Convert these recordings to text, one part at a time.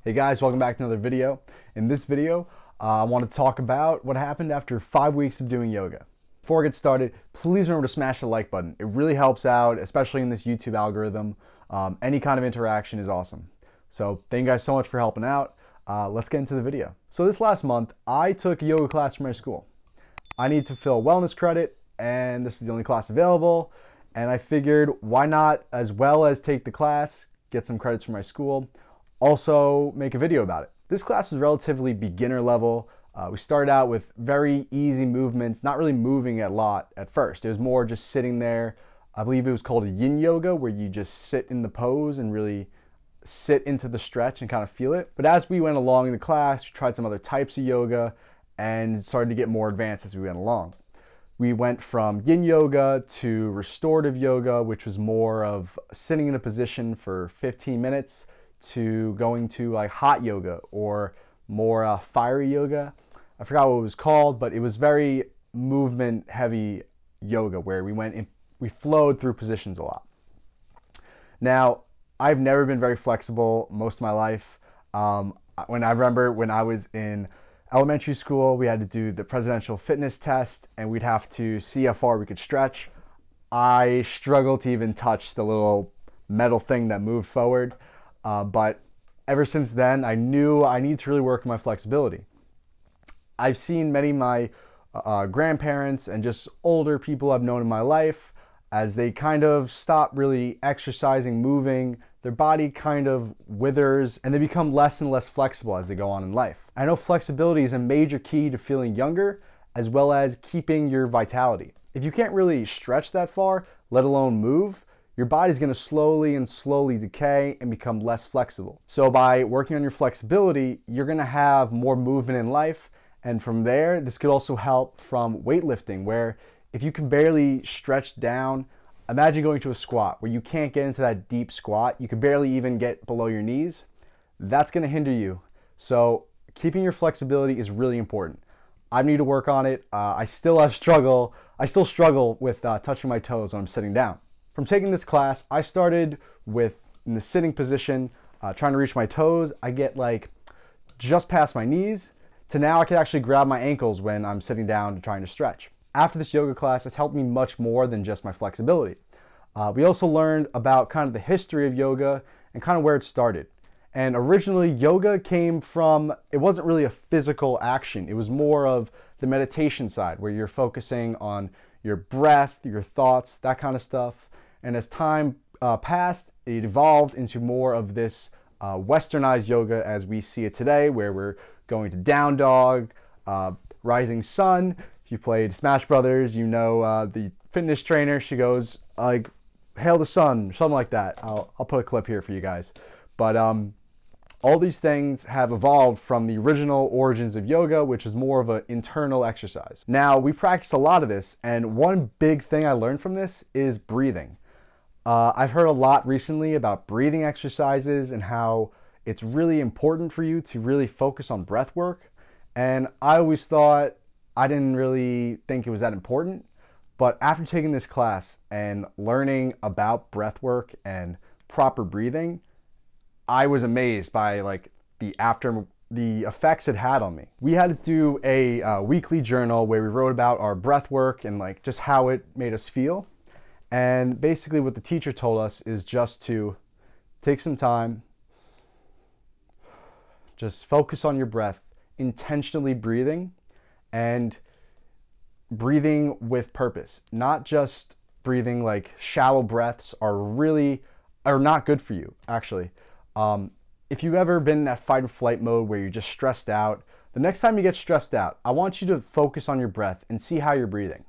Hey guys, welcome back to another video. In this video, I want to talk about what happened after 5 weeks of doing yoga. Before I get started, please remember to smash the like button. It really helps out, especially in this YouTube algorithm. Any kind of interaction is awesome. So thank you guys so much for helping out. Let's get into the video. So this last month, I took a yoga class from my school. I need to fill wellness credit, and this is the only class available. And I figured, why not, as well as take the class, get some credits from my school, also make a video about it. This class was relatively beginner level. We started out with very easy movements, not really moving a lot at first. It was more just sitting there. I believe it was called a yin yoga, where you just sit in the pose and really sit into the stretch and kind of feel it. But as we went along in the class, we tried some other types of yoga and started to get more advanced as we went along. We went from yin yoga to restorative yoga, which was more of sitting in a position for 15 minutes, to going to like hot yoga or more fiery yoga. I forgot what it was called, but it was very movement heavy yoga where we flowed through positions a lot. Now, I've never been very flexible most of my life. When I remember when I was in elementary school, we had to do the presidential fitness test and we'd have to see how far we could stretch. I struggled to even touch the little metal thing that moved forward. But ever since then, I knew I need to really work on my flexibility. I've seen many of my grandparents and just older people I've known in my life, as they kind of stop really exercising, moving, their body kind of withers and they become less and less flexible as they go on in life. I know flexibility is a major key to feeling younger as well as keeping your vitality. If you can't really stretch that far, let alone move, your body's going to slowly decay and become less flexible. So by working on your flexibility, you're going to have more movement in life. And from there, this could also help from weightlifting, where if you can barely stretch down, imagine going to a squat where you can't get into that deep squat. You can barely even get below your knees. That's going to hinder you. So keeping your flexibility is really important. I need to work on it. I still struggle with touching my toes when I'm sitting down. From taking this class, I started with in the sitting position, trying to reach my toes. I get like just past my knees, to now I can actually grab my ankles when I'm sitting down and trying to stretch. After this yoga class, it's helped me much more than just my flexibility. We also learned about kind of the history of yoga and kind of where it started. And originally, yoga came from, it wasn't really a physical action. It was more of the meditation side, where you're focusing on your breath, your thoughts, that kind of stuff. And as time passed, it evolved into more of this westernized yoga as we see it today, where we're going to down dog, rising sun. If you played Smash Brothers, you know the fitness trainer, she goes like, hail the sun, something like that. I'll put a clip here for you guys. But all these things have evolved from the original origins of yoga, which is more of an internal exercise. Now, we practice a lot of this, and one big thing I learned from this is breathing. I've heard a lot recently about breathing exercises and how it's really important for you to really focus on breath work. And I always thought, I didn't really think it was that important. But after taking this class and learning about breath work and proper breathing, I was amazed by like the effects it had on me. We had to do a weekly journal where we wrote about our breath work and like just how it made us feel. And basically what the teacher told us is just to take some time, just focus on your breath, intentionally breathing, and breathing with purpose. Not just breathing like shallow breaths are not good for you, actually. If you've ever been in that fight or flight mode where you're just stressed out, the next time you get stressed out, I want you to focus on your breath and see how you're breathing.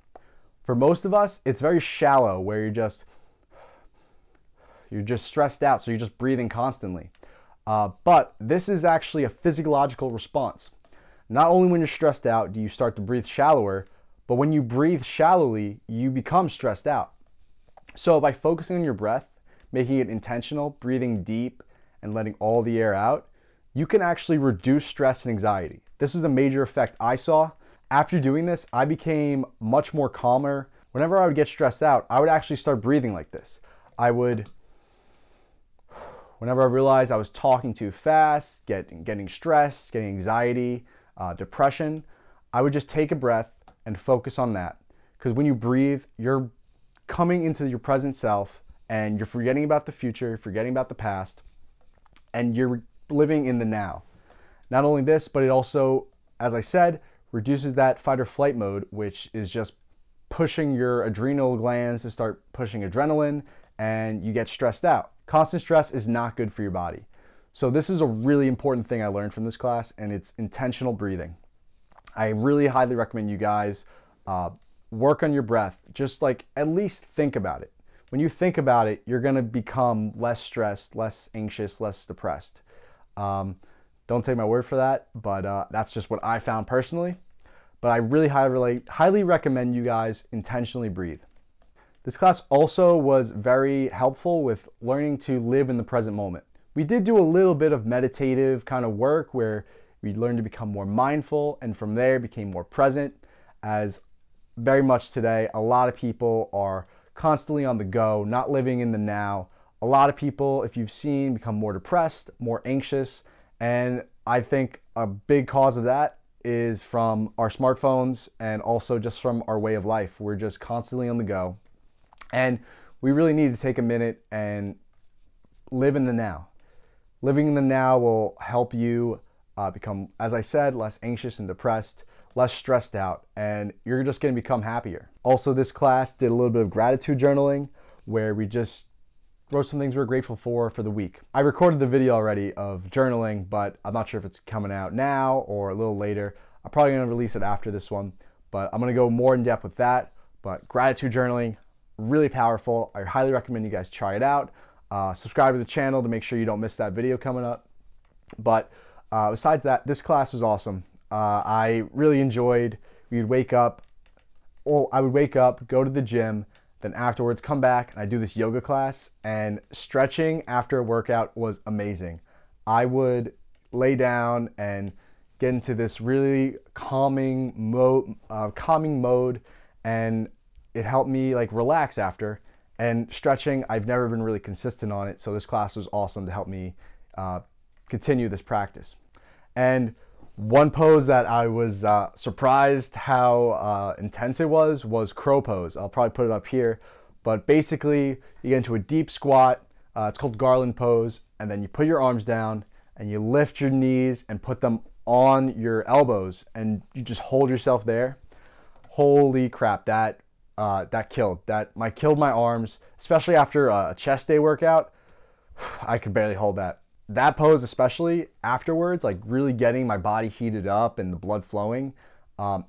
For most of us, it's very shallow, where you're just stressed out, so you're just breathing constantly. But this is actually a physiological response. Not only when you're stressed out do you start to breathe shallower, but when you breathe shallowly, you become stressed out. So by focusing on your breath, making it intentional, breathing deep, and letting all the air out, you can actually reduce stress and anxiety. This is a major effect I saw. After doing this, I became much more calmer. Whenever I would get stressed out, I would actually start breathing like this. I would Whenever I realized I was talking too fast, getting stressed, getting anxiety, depression, I would just take a breath and focus on that. Because when you breathe, you're coming into your present self and you're forgetting about the future, forgetting about the past, and you're living in the now. Not only this, but it also, as I said, reduces that fight or flight mode, which is just pushing your adrenal glands to start pushing adrenaline, and you get stressed out. Constant stress is not good for your body. So this is a really important thing I learned from this class, and it's intentional breathing. I really highly recommend you guys work on your breath. Just like at least think about it. When you think about it, you're going to become less stressed, less anxious, less depressed. Don't take my word for that, but that's just what I found personally. But I really highly recommend you guys intentionally breathe. This class also was very helpful with learning to live in the present moment. We did do a little bit of meditative kind of work where we learned to become more mindful, and from there became more present, as very much today a lot of people are constantly on the go, not living in the now. A lot of people, if you've seen, become more depressed, more anxious, and I think a big cause of that is from our smartphones and also just from our way of life. We're just constantly on the go. And we really need to take a minute and live in the now. Living in the now will help you become, as I said, less anxious and depressed, less stressed out, and you're just going to become happier. Also, this class did a little bit of gratitude journaling where we just wrote some things we're grateful for the week. I recorded the video already of journaling, but I'm not sure if it's coming out now or a little later. I'm probably going to release it after this one, but I'm going to go more in depth with that. But gratitude journaling, really powerful. I highly recommend you guys try it out. Subscribe to the channel to make sure you don't miss that video coming up. But besides that, this class was awesome. I really enjoyed. I would wake up, go to the gym, then afterwards come back and I do this yoga class, and stretching after a workout was amazing. I would lay down and get into this really calming mode, and it helped me like relax after. And stretching, I've never been really consistent on it, so this class was awesome to help me continue this practice. And one pose that I was surprised how intense it was crow pose. I'll probably put it up here, but basically you get into a deep squat. It's called garland pose, and then you put your arms down and you lift your knees and put them on your elbows, and you just hold yourself there. Holy crap, that killed my arms, especially after a chest day workout. I could barely hold that. That pose, especially afterwards, like really getting my body heated up and the blood flowing,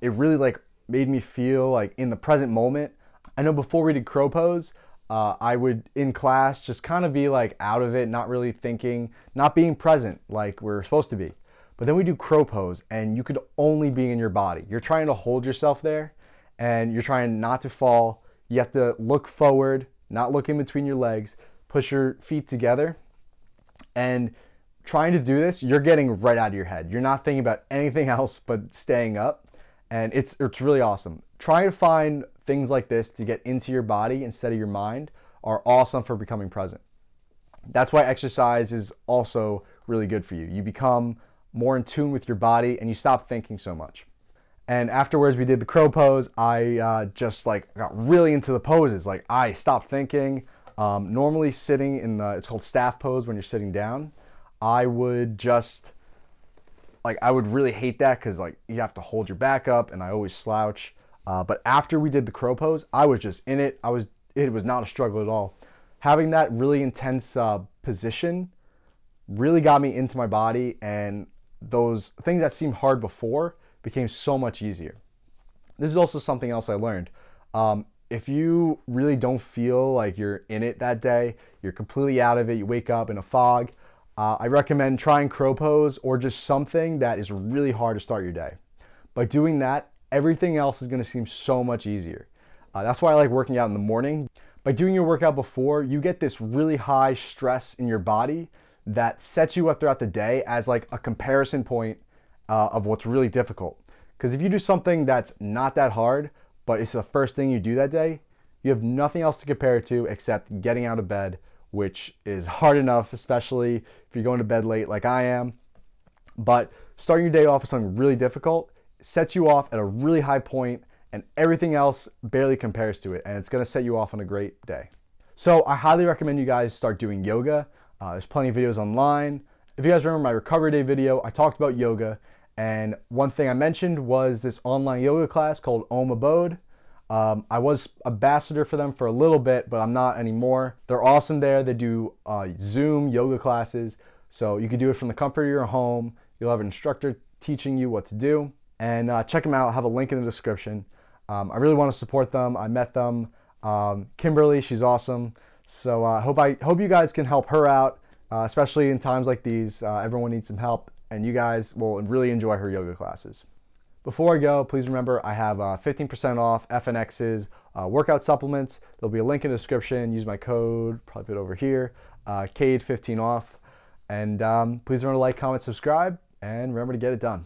it really like made me feel like in the present moment. I know before we did crow pose, I would in class just kind of be like out of it, not really thinking, not being present like we're supposed to be. But then we do crow pose and you could only be in your body. You're trying to hold yourself there and you're trying not to fall. You have to look forward, not look in between your legs, push your feet together. And trying to do this, you're getting right out of your head. You're not thinking about anything else but staying up. And it's really awesome. Trying to find things like this to get into your body instead of your mind are awesome for becoming present. That's why exercise is also really good for you. You become more in tune with your body and you stop thinking so much. And afterwards we did the crow pose. I just like got really into the poses. Like I stopped thinking. Normally sitting in it's called staff pose when you're sitting down, I would just, like I would really hate that because like you have to hold your back up and I always slouch. But after we did the crow pose, I was just in it. It was not a struggle at all. Having that really intense position really got me into my body, and those things that seemed hard before became so much easier. This is also something else I learned. If you really don't feel like you're in it that day, you're completely out of it, you wake up in a fog, I recommend trying crow pose or just something that is really hard to start your day. By doing that, everything else is going to seem so much easier. That's why I like working out in the morning. By doing your workout before, you get this really high stress in your body that sets you up throughout the day as like a comparison point of what's really difficult. Because if you do something that's not that hard, but it's the first thing you do that day, you have nothing else to compare it to except getting out of bed, which is hard enough, especially if you're going to bed late like I am. But starting your day off with something really difficult sets you off at a really high point, and everything else barely compares to it, and it's going to set you off on a great day. So I highly recommend you guys start doing yoga. There's plenty of videos online. If you guys remember my recovery day video, I talked about yoga, and one thing I mentioned was this online yoga class called Om Abode. I was ambassador for them for a little bit, but I'm not anymore. They're awesome there. They do Zoom yoga classes, so you can do it from the comfort of your home. You'll have an instructor teaching you what to do. And check them out. I'll have a link in the description. I really want to support them. I met them. Kimberly, she's awesome. So I hope you guys can help her out, especially in times like these. Everyone needs some help, and you guys will really enjoy her yoga classes. Before I go, please remember I have 15% off FNX's workout supplements. There'll be a link in the description. Use my code, probably put it over here, CADE15 off. And please remember to like, comment, subscribe, and remember to get it done.